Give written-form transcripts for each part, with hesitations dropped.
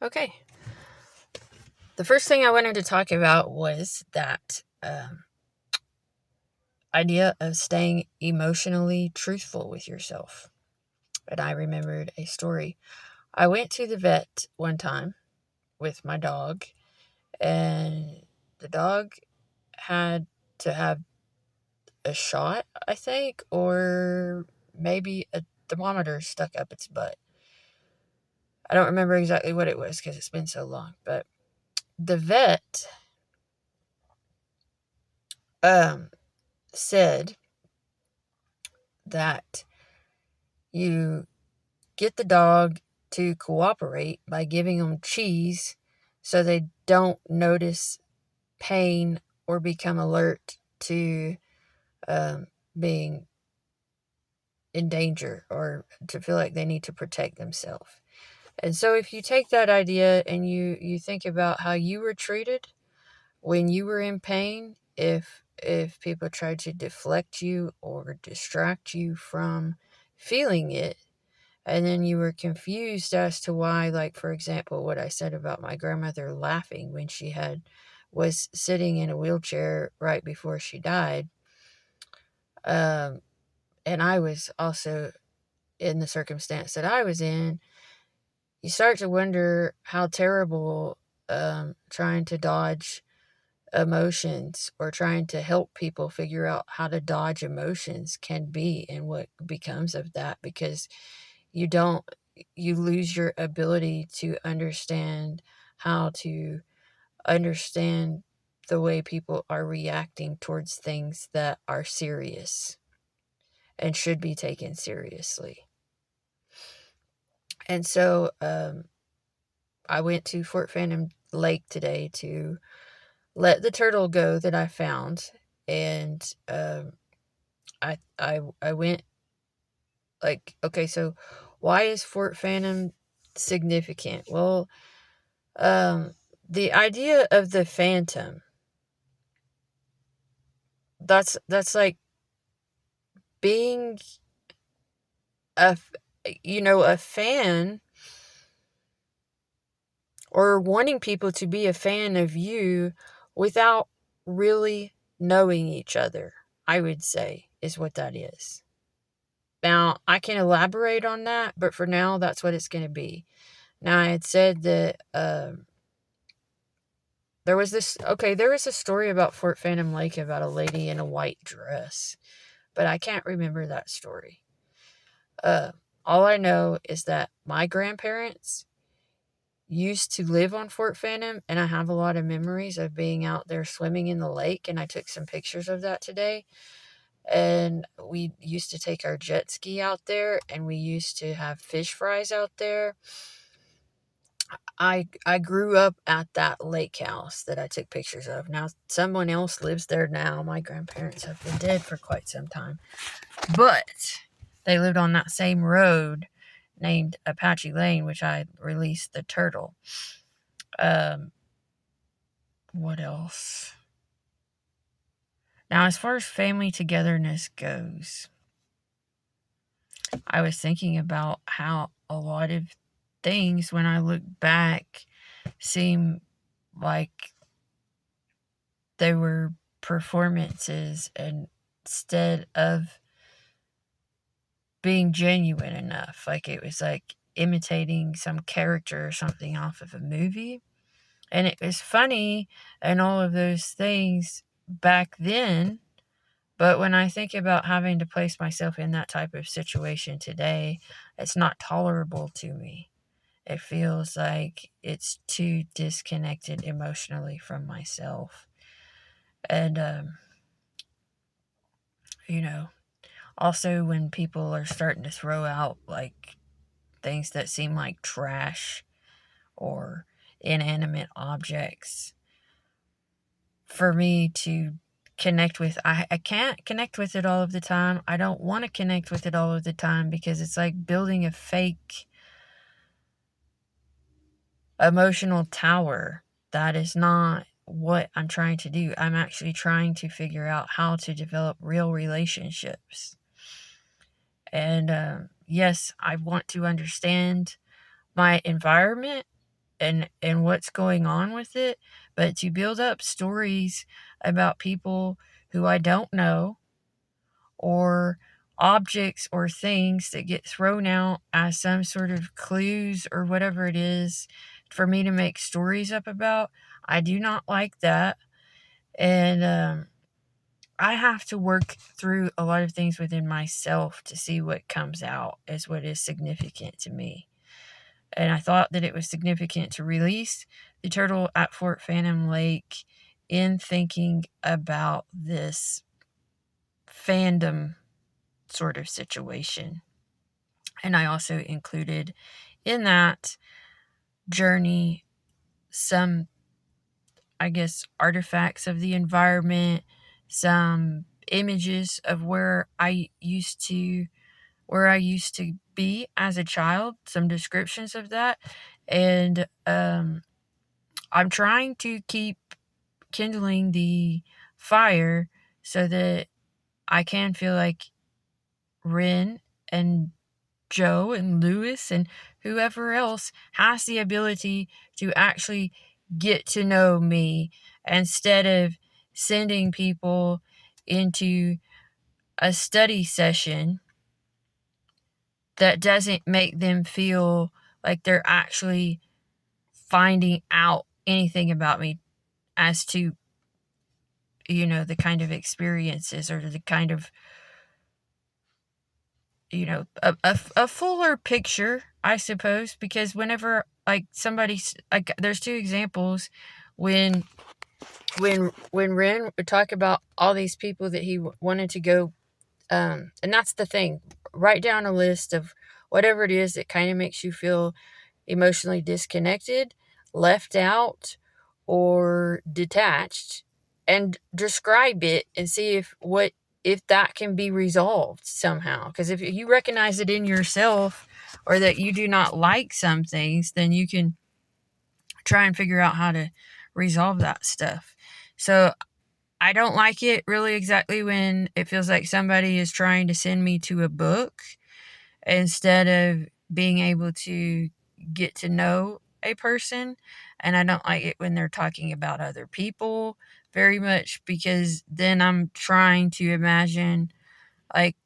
Okay. The first thing I wanted to talk about was that idea of staying emotionally truthful with yourself. And I remembered a story. I went to the vet one time with my dog, and the dog had to have a shot, I think, or maybe a thermometer stuck up its butt. I don't remember exactly what it was because it's been so long, but the vet um, said that you get the dog to cooperate by giving them cheese so they don't notice pain or become alert to being in danger or to feel like they need to protect themselves. And so if you take that idea and you think about how you were treated when you were in pain, if people tried to deflect you or distract you from feeling it, and then you were confused as to why, like, for example, what I said about my grandmother laughing when she was sitting in a wheelchair right before she died. Um, and I was also in the circumstance that I was in. You start to wonder how terrible trying to dodge emotions or trying to help people figure out how to dodge emotions can be, and what becomes of that, because you don't you lose your ability to understand how to understand the way people are reacting towards things that are serious and should be taken seriously. And so I went to Fort Phantom Lake today to let the turtle go that I found. And I went, like, okay, so why is Fort Phantom significant? Well, um, the idea of the phantom, that's like being a, a fan, or wanting people to be a fan of you without really knowing each other, I would say, is what that is. Now, I can elaborate on that, but for now, that's what it's going to be. Now, I had said that there was a story about Fort Phantom Lake about a lady in a white dress, but I can't remember that story. Uh, all I know is that my grandparents used to live on Fort Phantom, and I have a lot of memories of being out there swimming in the lake, and I took some pictures of that today. And we used to take our jet ski out there, and we used to have fish fries out there. I grew up at that lake house that I took pictures of. Now someone else lives there now. My grandparents have been dead for quite some time, but they lived on that same road named Apache Lane, which I released the turtle. Um, what else? Now, as far as family togetherness goes, I was thinking about how a lot of things, when I look back, seem like they were performances instead of being genuine enough. Like, it was like imitating some character or something off of a movie. And it was funny and all of those things back then. But when I think about having to place myself in that type of situation today, it's not tolerable to me. It feels like it's too disconnected emotionally from myself. And, you know, also when people are starting to throw out like things that seem like trash or inanimate objects for me to connect with, I can't connect with it all of the time. I don't want to connect with it all of the time because it's like building a fake emotional tower. That is not what I'm trying to do. I'm actually trying to figure out how to develop real relationships. And yes, I want to understand my environment, and what's going on with it, but to build up stories about people who I don't know, or objects or things that get thrown out as some sort of clues or whatever it is for me to make stories up about. I do not like that. And I have to work through a lot of things within myself to see what comes out as what is significant to me. And I thought that it was significant to release the turtle at Fort Phantom Lake in thinking about this fandom sort of situation. And I also included in that journey some, I guess, artifacts of the environment, some images of where I used to be as a child, some descriptions of that. And I'm trying to keep kindling the fire so that I can feel like Ren and Joe and Lewis and whoever else has the ability to actually get to know me, instead of sending people into a study session that doesn't make them feel like they're actually finding out anything about me as to, the kind of experiences or the kind of, a fuller picture, I suppose, because whenever like somebody's like, there's two examples when Ren would talk about all these people that he wanted to go, and that's the thing, write down a list of whatever it is that kind of makes you feel emotionally disconnected, left out, or detached, and describe it and see if that can be resolved somehow. Because if you recognize it in yourself, or that you do not like some things, then you can try and figure out how to resolve that stuff. So I don't like it really exactly when it feels like somebody is trying to send me to a book instead of being able to get to know a person. And I don't like it when they're talking about other people very much, because then I'm trying to imagine like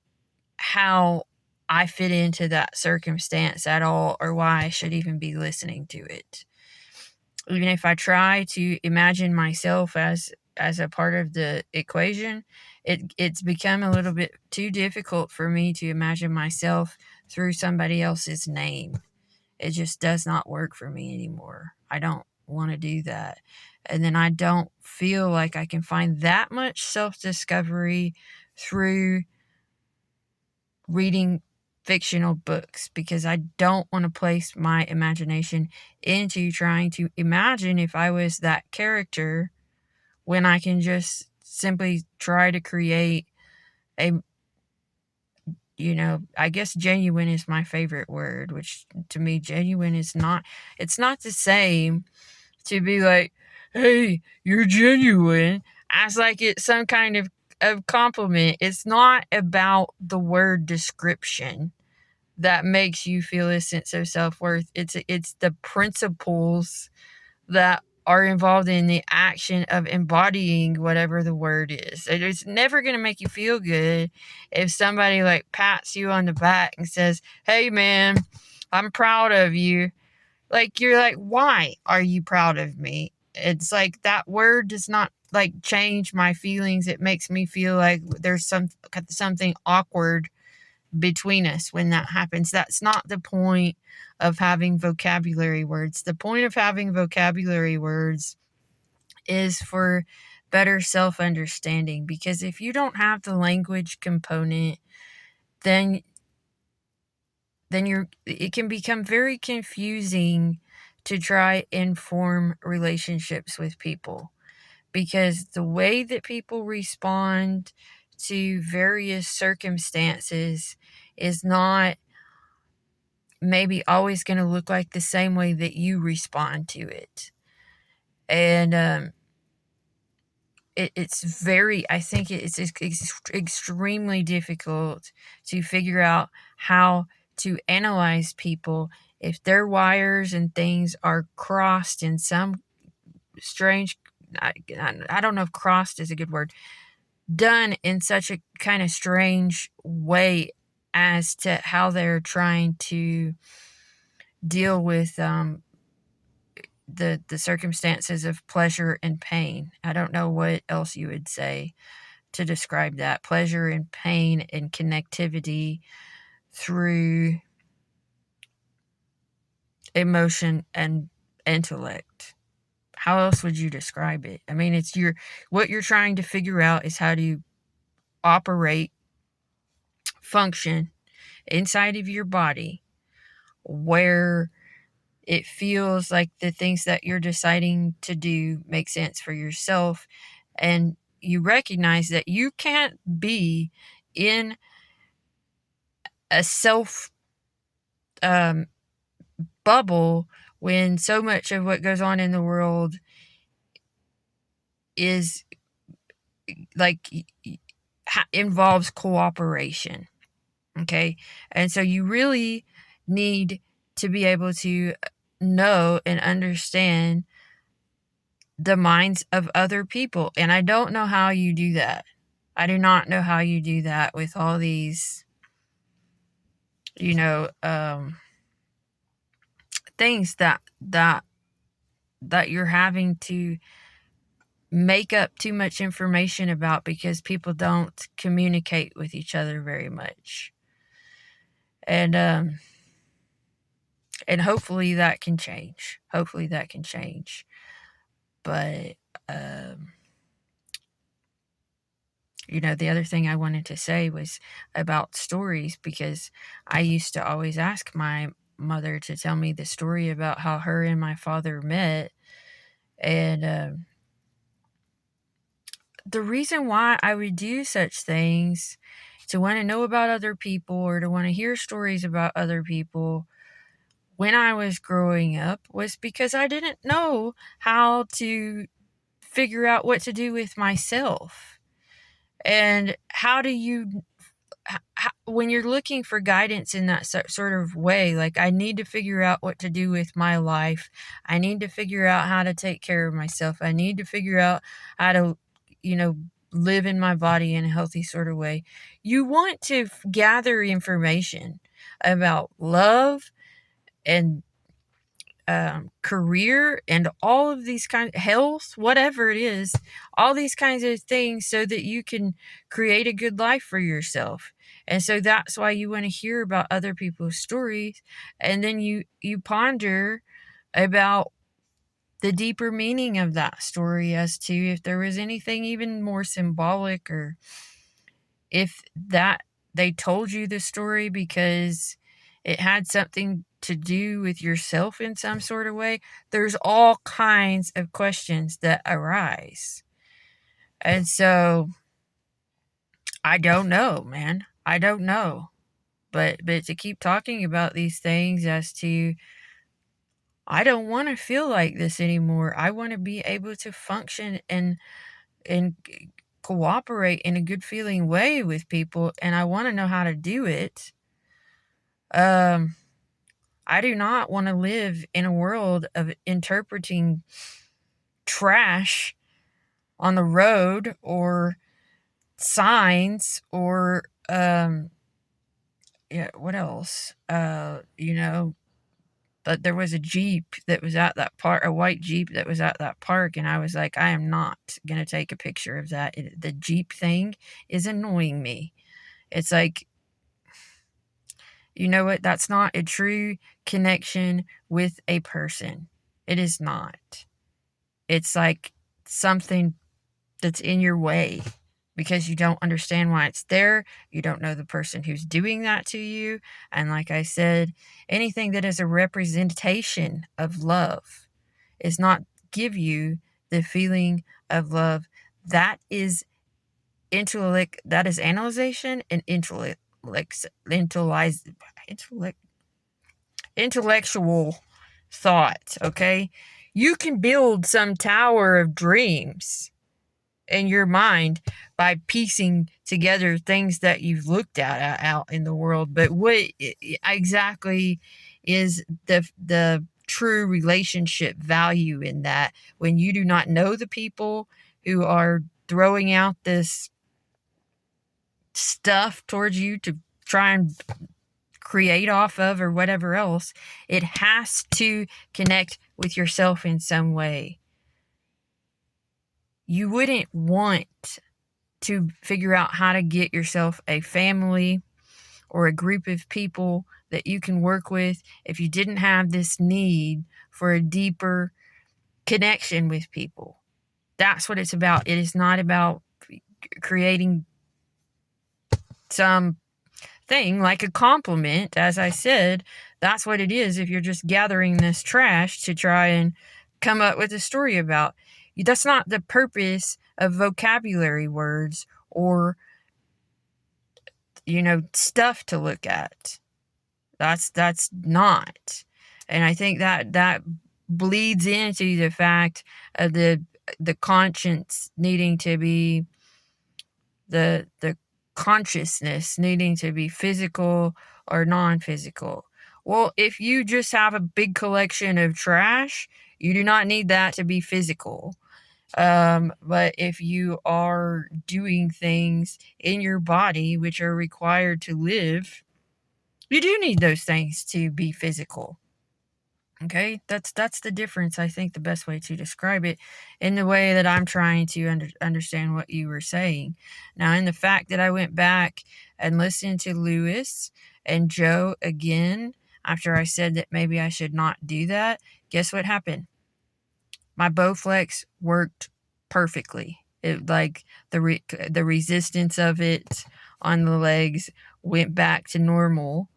how I fit into that circumstance at all, or why I should even be listening to it. Even if I try to imagine myself as a part of the equation, it's become a little bit too difficult for me to imagine myself through somebody else's name. It just does not work for me anymore. I don't want to do that. And then I don't feel like I can find that much self discovery through reading fictional books, because I don't want to place my imagination into trying to imagine if I was that character, when I can just simply try to create a, I guess genuine is my favorite word, which to me, genuine is not, it's not the same to be like, hey, you're genuine, as like it's some kind of compliment. It's not about the word description that makes you feel a sense of self-worth. It's the principles that are involved in the action of embodying whatever the word is. It's never going to make you feel good if somebody like pats you on the back and says, hey man, I'm proud of you. Like, you're like, why are you proud of me? It's like that word does not like change my feelings. It makes me feel like there's something awkward between us when that happens. That's not the point of having vocabulary words. The point of having vocabulary words is for better self-understanding, because if you don't have the language component, then it can become very confusing to try and form relationships with people, because the way that people respond to various circumstances is not maybe always going to look like the same way that you respond to it. And it's very, I think it's extremely difficult to figure out how to analyze people if their wires and things are crossed in some strange, I don't know if crossed is a good word, done in such a kind of strange way as to how they're trying to deal with the circumstances of pleasure and pain. I don't know what else you would say to describe that. Pleasure and pain and connectivity through emotion and intellect. How else would you describe it? I mean, it's what you're trying to figure out is how to operate, function inside of your body where it feels like the things that you're deciding to do make sense for yourself, and you recognize that you can't be in a self bubble when so much of what goes on in the world is like involves cooperation. Okay. And so you really need to be able to know and understand the minds of other people. And I don't know how you do that. I do not know how you do that with all these, things that you're having to make up too much information about because people don't communicate with each other very much. And hopefully that can change. But the other thing I wanted to say was about stories, because I used to always ask my mother to tell me the story about how her and my father met. And the reason why I would do such things, to want to know about other people or to want to hear stories about other people when I was growing up, was because I didn't know how to figure out what to do with myself. And how do you, when you're looking for guidance in that sort of way, like, I need to figure out what to do with my life. I need to figure out how to take care of myself. I need to figure out how to, live in my body in a healthy sort of way. You want to gather information about love and career and all of these kinds of health, whatever it is, all these kinds of things, so that you can create a good life for yourself. And so that's why you want to hear about other people's stories, and then you ponder about the deeper meaning of that story, as to if there was anything even more symbolic, or if that they told you the story because it had something to do with yourself in some sort of way. There's all kinds of questions that arise. And so I don't know, man. I don't know. But to keep talking about these things, as to, I don't want to feel like this anymore. I want to be able to function and cooperate in a good feeling way with people, and I want to know how to do it. I do not want to live in a world of interpreting trash on the road, or signs, or what else? But there was a Jeep that was at that park, a white Jeep that was at that park, and I was like, I am not going to take a picture of that. The Jeep thing is annoying me. It's like, you know what? That's not a true connection with a person. It is not. It's like something that's in your way because you don't understand why it's there. You don't know the person who's doing that to you. And like I said, anything that is a representation of love is not give you the feeling of love. That is intellect. That is analyzation and intellectual thought. Okay, you can build some tower of dreams in your mind by piecing together things that you've looked at out in the world, but what exactly is the true relationship value in that, when you do not know the people who are throwing out this stuff towards you to try and create off of or whatever else. It has to connect with yourself in some way. You wouldn't want to figure out how to get yourself a family or a group of people that you can work with if you didn't have this need for a deeper connection with people. That's what it's about. It is not about creating some thing like a compliment. As I said, that's what it is if you're just gathering this trash to try and come up with a story about. That's not the purpose of vocabulary words or, stuff to look at. That's not. And I think that bleeds into the fact of the conscience needing to be the consciousness needing to be physical or non-physical. Well, if you just have a big collection of trash, you do not need that to be physical. But if you are doing things in your body which are required to live, you do need those things to be physical. Okay, that's the difference. I think the best way to describe it, in the way that I'm trying to understand what you were saying. Now, in the fact that I went back and listened to Lewis and Joe again after I said that maybe I should not do that, guess what happened? My Bowflex worked perfectly. It, like, the resistance of it on the legs went back to normal,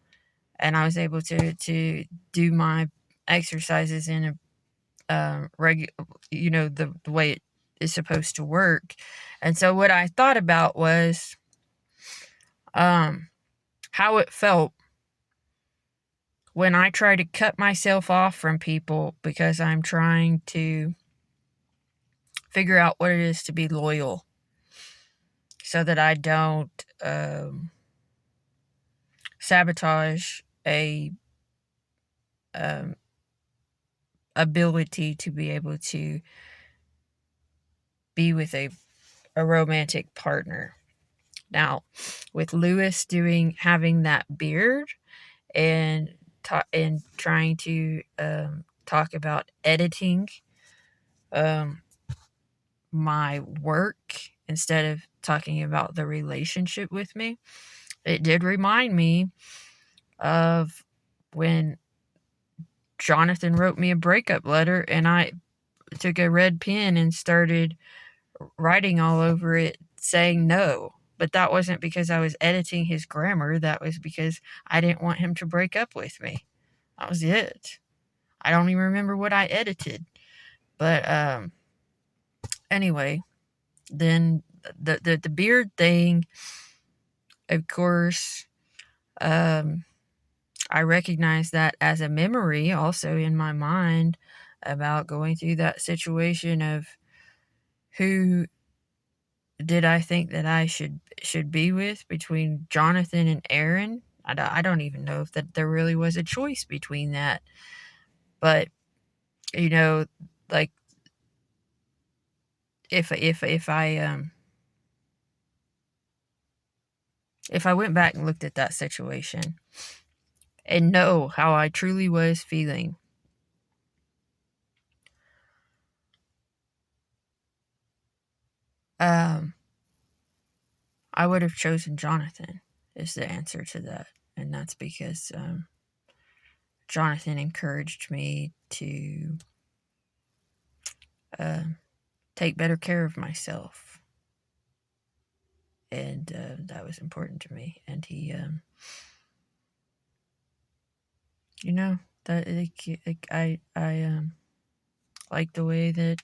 and I was able to do my exercises in a the way it is supposed to work. And so what I thought about was how it felt when I try to cut myself off from people because I'm trying to figure out what it is to be loyal, so that I don't sabotage a ability to be able to be with a romantic partner. Now, with Lewis having that beard and trying to talk about editing my work instead of talking about the relationship with me, it did remind me of when Jonathan wrote me a breakup letter and I took a red pen and started writing all over it saying no. But that wasn't because I was editing his grammar. That was because I didn't want him to break up with me. That was it. I don't even remember what I edited. But anyway, then the beard thing, of course, I recognize that as a memory also in my mind about going through that situation of who did I think that I should be with between Jonathan and Aaron. I don't even know if that there really was a choice between that. But like, if I went back and looked at that situation and know how I truly was feeling, I would have chosen Jonathan is the answer to that. And that's because Jonathan encouraged me to take better care of myself. And that was important to me. And he, that I like the way that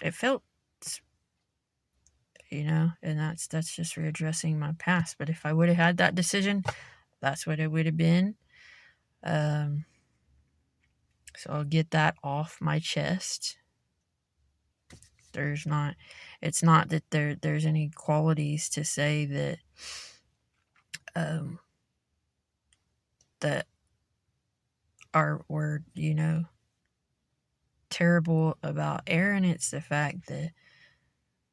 it felt, and that's just readdressing my past. But if I would have had that decision, that's what it would have been. So I'll get that off my chest. It's not that there's any qualities to say that that were, terrible about Aaron. It's the fact that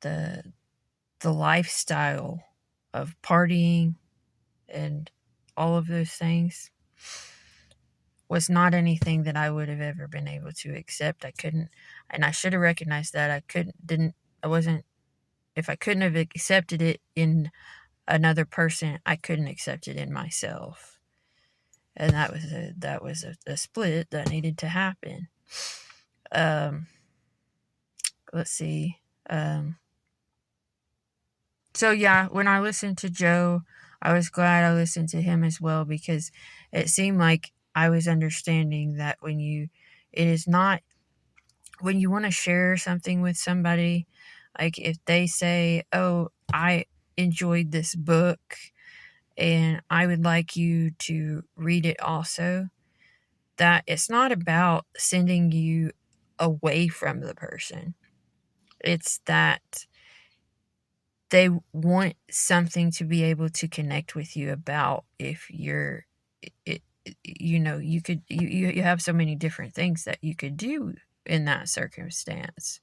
the the lifestyle of partying and all of those things was not anything that I would have ever been able to accept. I couldn't, and I should have recognized that. I wasn't, if I couldn't have accepted it in another person, I couldn't accept it in myself. And that was a split that needed to happen. Let's see. So yeah, when I listened to Joe, I was glad I listened to him as well, because it seemed like I was understanding that it is not, when you want to share something with somebody, like if they say, "Oh, I enjoyed this book and I would like you to read it also," that it's not about sending you away from the person. It's that they want something to be able to connect with you about. If you're it, you have so many different things that you could do in that circumstance,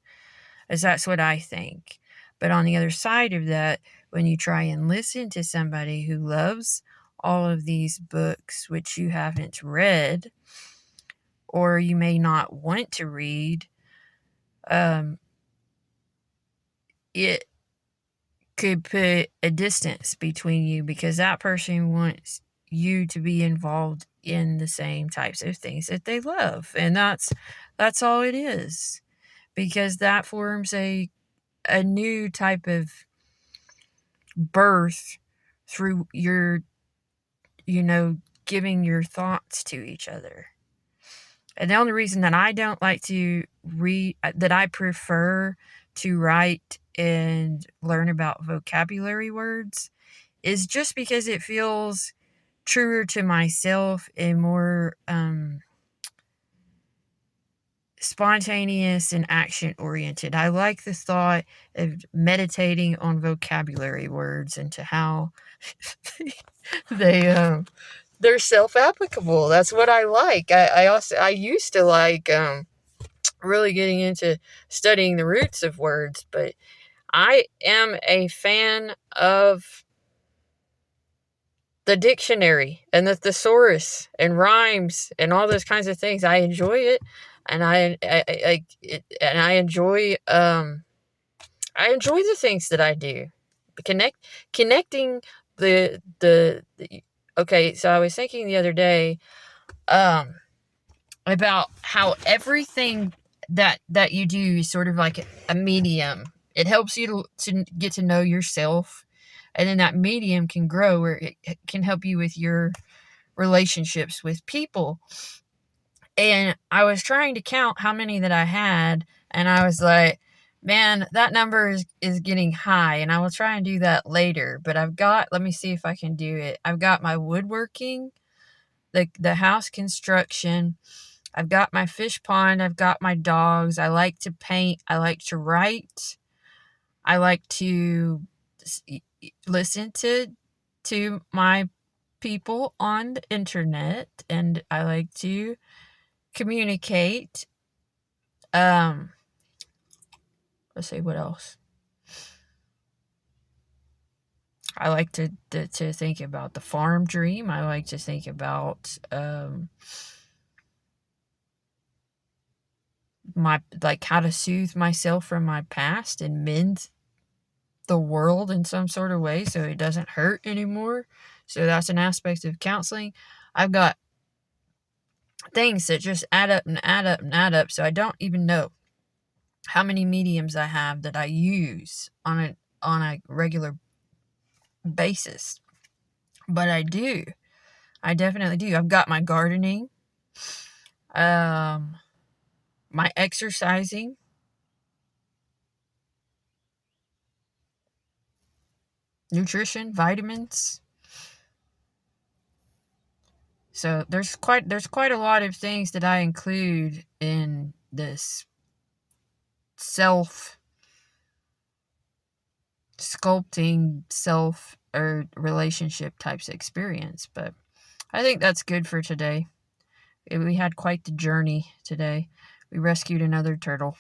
as that's what I think. But on the other side of that, when you try and listen to somebody who loves all of these books which you haven't read, or you may not want to read, it could put a distance between you, because that person wants you to be involved in the same types of things that they love. And that's all it is. Because that forms a new type of birth through your, giving your thoughts to each other. And the only reason that I don't like to read, that I prefer to write and learn about vocabulary words, is just because it feels truer to myself and more spontaneous and action oriented. I like the thought of meditating on vocabulary words and to how they're self-applicable. That's what I like. I used to like really getting into studying the roots of words, but I am a fan of the dictionary and the thesaurus and rhymes and all those kinds of things. I enjoy it, and I enjoy I enjoy the things that I do. Connecting the okay. So I was thinking the other day about how everything that you do is sort of like a medium. It helps you to get to know yourself, and then that medium can grow, or it can help you with your relationships with people. And I was trying to count how many that I had, and I was like, man, that number is getting high, and I will try and do that later. But let me see if I can do it. I've got my woodworking, the house construction, I've got my fish pond, I've got my dogs, I like to paint, I like to write, I like to listen to my people on the internet, and I like to communicate. Let's see, what else? I like to think about the farm dream. I like to think about how to soothe myself from my past and mend the world in some sort of way so it doesn't hurt anymore. So that's an aspect of counseling. I've got things that just add up and add up and add up, so I don't even know how many mediums I have that I use on a regular basis. But I do. I definitely do. I've got my gardening, my exercising, nutrition, vitamins. So there's quite a lot of things that I include in this self sculpting, self or relationship types of experience. But I think that's good for today. We had quite the journey today. We rescued another turtle.